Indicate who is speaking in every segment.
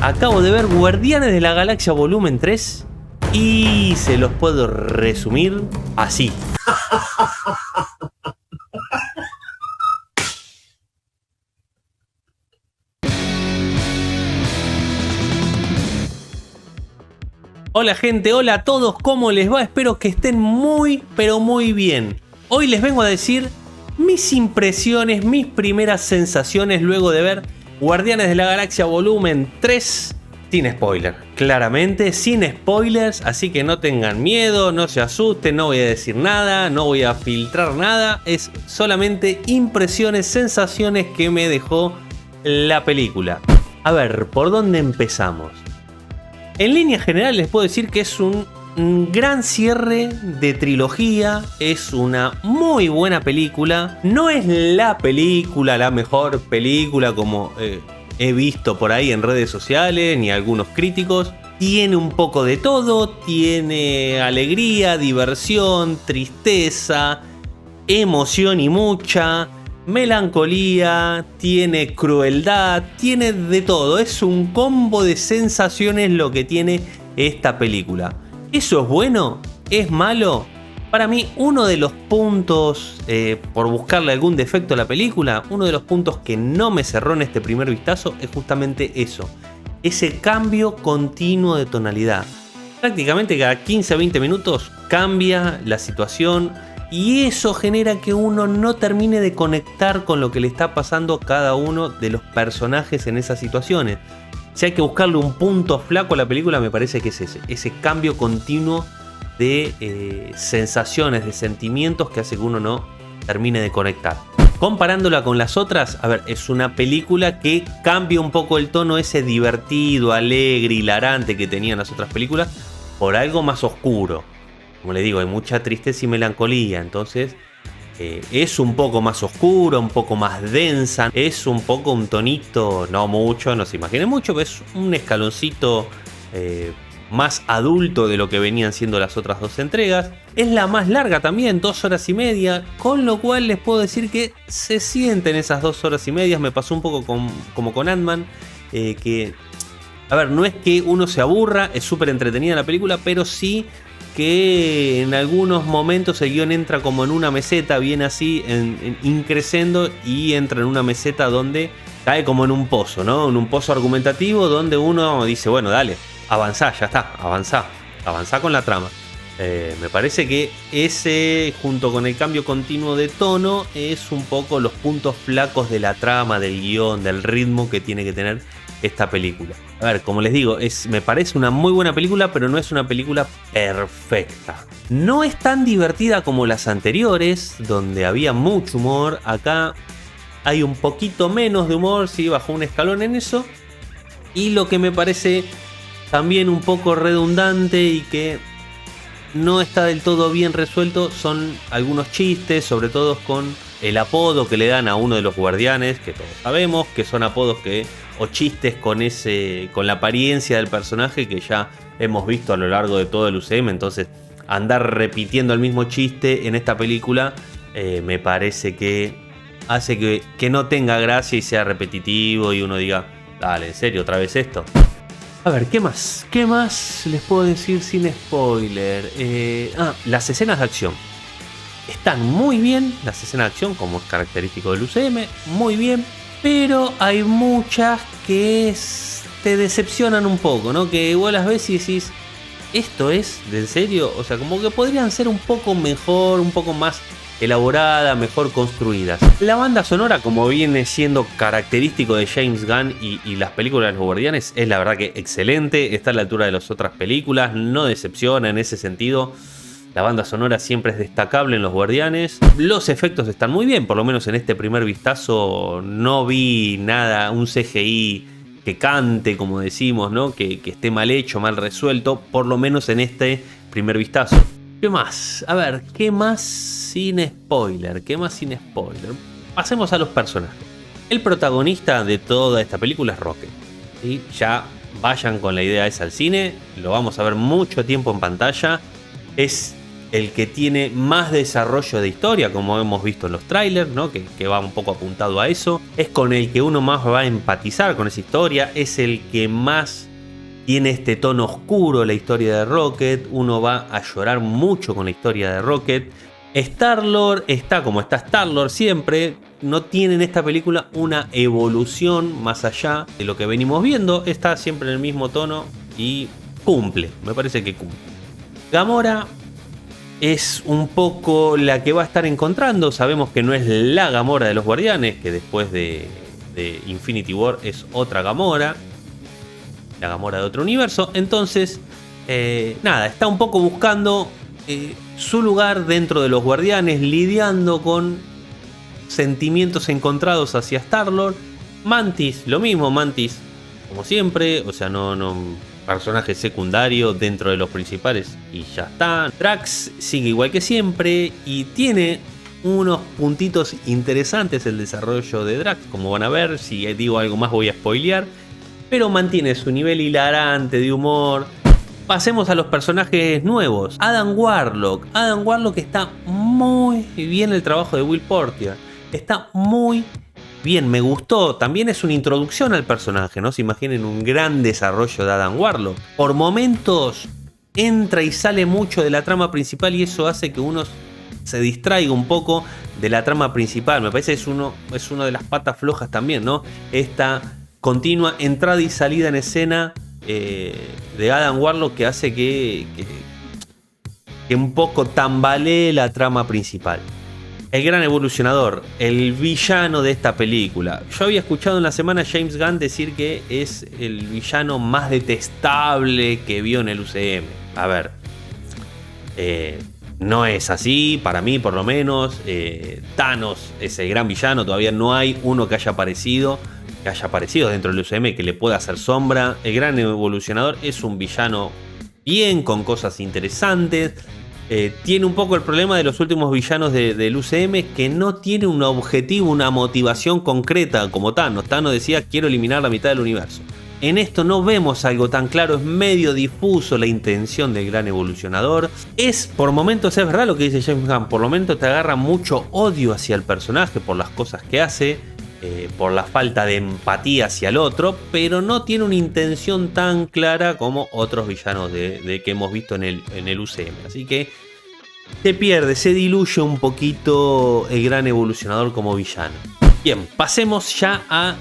Speaker 1: Acabo de ver Guardianes de la Galaxia Volumen 3 y se los puedo resumir así. Hola gente, hola a todos, ¿cómo les va? Espero que estén muy, pero muy bien. Hoy les vengo a decir mis impresiones, mis primeras sensaciones luego de ver Guardianes de la Galaxia Volumen 3 sin spoiler. Claramente, sin spoilers, así que no tengan miedo, no se asusten, no voy a decir nada, no voy a filtrar nada. Es solamente impresiones, sensaciones que me dejó la película. A ver, ¿por dónde empezamos? En líneas generales les puedo decir que es un gran cierre de trilogía, es una muy buena película. No es la película, la mejor película como he visto por ahí en redes sociales ni algunos críticos. Tiene un poco de todo, tiene alegría, diversión, tristeza, emoción y mucha, melancolía, tiene crueldad, tiene de todo. Es un combo de sensaciones lo que tiene esta película. ¿Eso es bueno? ¿Es malo? Para mí, uno de los puntos, por buscarle algún defecto a la película, uno de los puntos que no me cerró en este primer vistazo es justamente eso. Ese cambio continuo de tonalidad. Prácticamente cada 15-20 minutos cambia la situación. Y eso genera que uno no termine de conectar con lo que le está pasando a cada uno de los personajes en esas situaciones. Si hay que buscarle un punto flaco a la película, me parece que es ese cambio continuo de sensaciones, de sentimientos que hace que uno no termine de conectar. Comparándola con las otras, a ver, es una película que cambia un poco el tono ese divertido, alegre, hilarante que tenían las otras películas por algo más oscuro. Como les digo, hay mucha tristeza y melancolía, entonces es un poco más oscura, un poco más densa, es un poco un tonito, no mucho, no se imaginen mucho, pero es un escaloncito más adulto de lo que venían siendo las otras dos entregas. Es la más larga también, 2 horas y media, con lo cual les puedo decir que se sienten esas 2 horas y media. Me pasó un poco como con Ant-Man, que, a ver, no es que uno se aburra, es súper entretenida la película, pero sí que en algunos momentos el guión entra como en una meseta, viene así, increciendo, y entra en una meseta donde cae como en un pozo, ¿no? En un pozo argumentativo donde uno dice, bueno, dale, avanzá, ya está, avanzá con la trama. Me parece que ese, junto con el cambio continuo de tono, es un poco los puntos flacos de la trama, del guión, del ritmo que tiene que tener esta película. A ver, como les digo, me parece una muy buena película, pero no es una película perfecta. No es tan divertida como las anteriores, donde había mucho humor. Acá hay un poquito menos de humor, sí, bajó un escalón en eso. Y lo que me parece también un poco redundante y que no está del todo bien resuelto son algunos chistes, sobre todo con el apodo que le dan a uno de los guardianes, que todos sabemos que son apodos o chistes con la apariencia del personaje que ya hemos visto a lo largo de todo el UCM. Entonces, andar repitiendo el mismo chiste en esta película me parece que hace que no tenga gracia y sea repetitivo y uno diga, dale, ¿en serio otra vez esto? A ver, ¿qué más? ¿Qué más les puedo decir sin spoiler? Las escenas de acción. Están muy bien, las escenas de acción, como es característico del UCM, muy bien. Pero hay muchas que te decepcionan un poco, ¿no? Que igual las ves y decís, ¿esto es de en serio? O sea, como que podrían ser un poco mejor, un poco más elaborada, mejor construidas. La banda sonora, como viene siendo característico de James Gunn y las películas de los Guardianes, es la verdad que excelente, está a la altura de las otras películas, no decepciona en ese sentido. La banda sonora siempre es destacable en Los Guardianes. Los efectos están muy bien, por lo menos en este primer vistazo no vi nada, un CGI que cante, como decimos, ¿no? Que esté mal hecho, mal resuelto, por lo menos en este primer vistazo. ¿Qué más? A ver, ¿qué más sin spoiler? Pasemos a los personajes. El protagonista de toda esta película es Rocket. ¿Sí? Ya vayan con la idea esa al cine, lo vamos a ver mucho tiempo en pantalla. Es el que tiene más desarrollo de historia, como hemos visto en los trailers, ¿no? Que va un poco apuntado a eso. Es con el que uno más va a empatizar con esa historia. Es el que más tiene este tono oscuro, la historia de Rocket. Uno va a llorar mucho con la historia de Rocket. Star-Lord está como está Star-Lord siempre. No tiene en esta película una evolución más allá de lo que venimos viendo. Está siempre en el mismo tono y cumple. Me parece que cumple. Gamora es un poco la que va a estar encontrando. Sabemos que no es la Gamora de los Guardianes, que después de Infinity War es otra Gamora. La Gamora de otro universo. Entonces, nada, está un poco buscando su lugar dentro de los Guardianes, lidiando con sentimientos encontrados hacia Star-Lord. Mantis, lo mismo, Mantis, como siempre, o sea, no personaje secundario dentro de los principales y ya está. Drax sigue igual que siempre y tiene unos puntitos interesantes el desarrollo de Drax, como van a ver. Si digo algo más voy a spoilear, pero mantiene su nivel hilarante de humor. Pasemos a los personajes nuevos. Adam Warlock. Adam Warlock está muy bien el trabajo de Will Porter. Está muy bien, me gustó. También es una introducción al personaje, ¿no? Se imaginen un gran desarrollo de Adam Warlock. Por momentos entra y sale mucho de la trama principal y eso hace que uno se distraiga un poco de la trama principal. Me parece que es uno de las patas flojas también, ¿no? Esta continua entrada y salida en escena de Adam Warlock que hace que un poco tambalee la trama principal. El gran evolucionador, el villano de esta película. Yo había escuchado en la semana a James Gunn decir que es el villano más detestable que vio en el UCM. A ver, no es así, para mí por lo menos. Thanos es el gran villano, todavía no hay uno que haya aparecido dentro del UCM que le pueda hacer sombra. El gran evolucionador es un villano bien, con cosas interesantes. Tiene un poco el problema de los últimos villanos del UCM, que no tiene un objetivo, una motivación concreta como Thanos. Thanos decía: quiero eliminar la mitad del universo. En esto no vemos algo tan claro, es medio difuso la intención del gran evolucionador. Por momentos es verdad lo que dice James Gunn, por momentos te agarra mucho odio hacia el personaje por las cosas que hace, por la falta de empatía hacia el otro, pero no tiene una intención tan clara como otros villanos que hemos visto en el UCM. Así que se pierde, se diluye un poquito el gran evolucionador como villano. Bien, pasemos ya a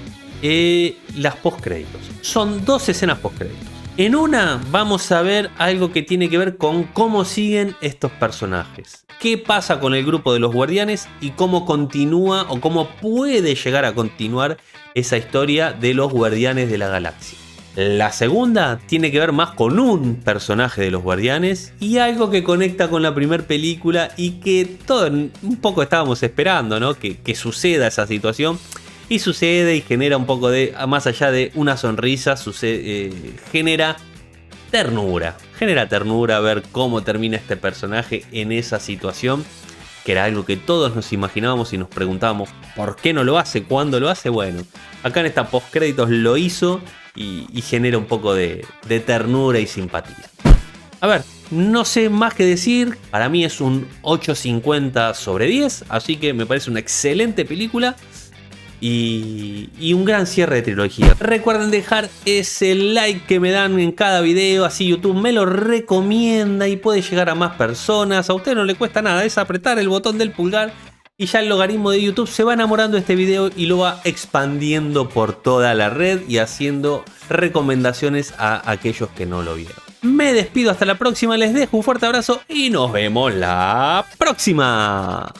Speaker 1: las postcréditos. Son 2 escenas postcréditos. En una vamos a ver algo que tiene que ver con cómo siguen estos personajes. Qué pasa con el grupo de los Guardianes y cómo continúa o cómo puede llegar a continuar esa historia de los Guardianes de la Galaxia. La segunda tiene que ver más con un personaje de los Guardianes y algo que conecta con la primera película y que todos un poco estábamos esperando, ¿no? Que suceda esa situación. Y sucede y genera un poco de, más allá de una sonrisa, genera ternura. Genera ternura ver cómo termina este personaje en esa situación, que era algo que todos nos imaginábamos y nos preguntábamos ¿por qué no lo hace? ¿Cuándo lo hace? Bueno, acá en esta postcréditos lo hizo y genera un poco de ternura y simpatía. A ver, no sé más que decir. Para mí es un 8.50 sobre 10, así que me parece una excelente película. Y un gran cierre de trilogía. Recuerden dejar ese like que me dan en cada video, así YouTube me lo recomienda y puede llegar a más personas. A usted no le cuesta nada, es apretar el botón del pulgar y ya el logaritmo de YouTube se va enamorando de este video y lo va expandiendo por toda la red y haciendo recomendaciones a aquellos que no lo vieron. Me despido hasta la próxima, les dejo un fuerte abrazo y nos vemos la próxima.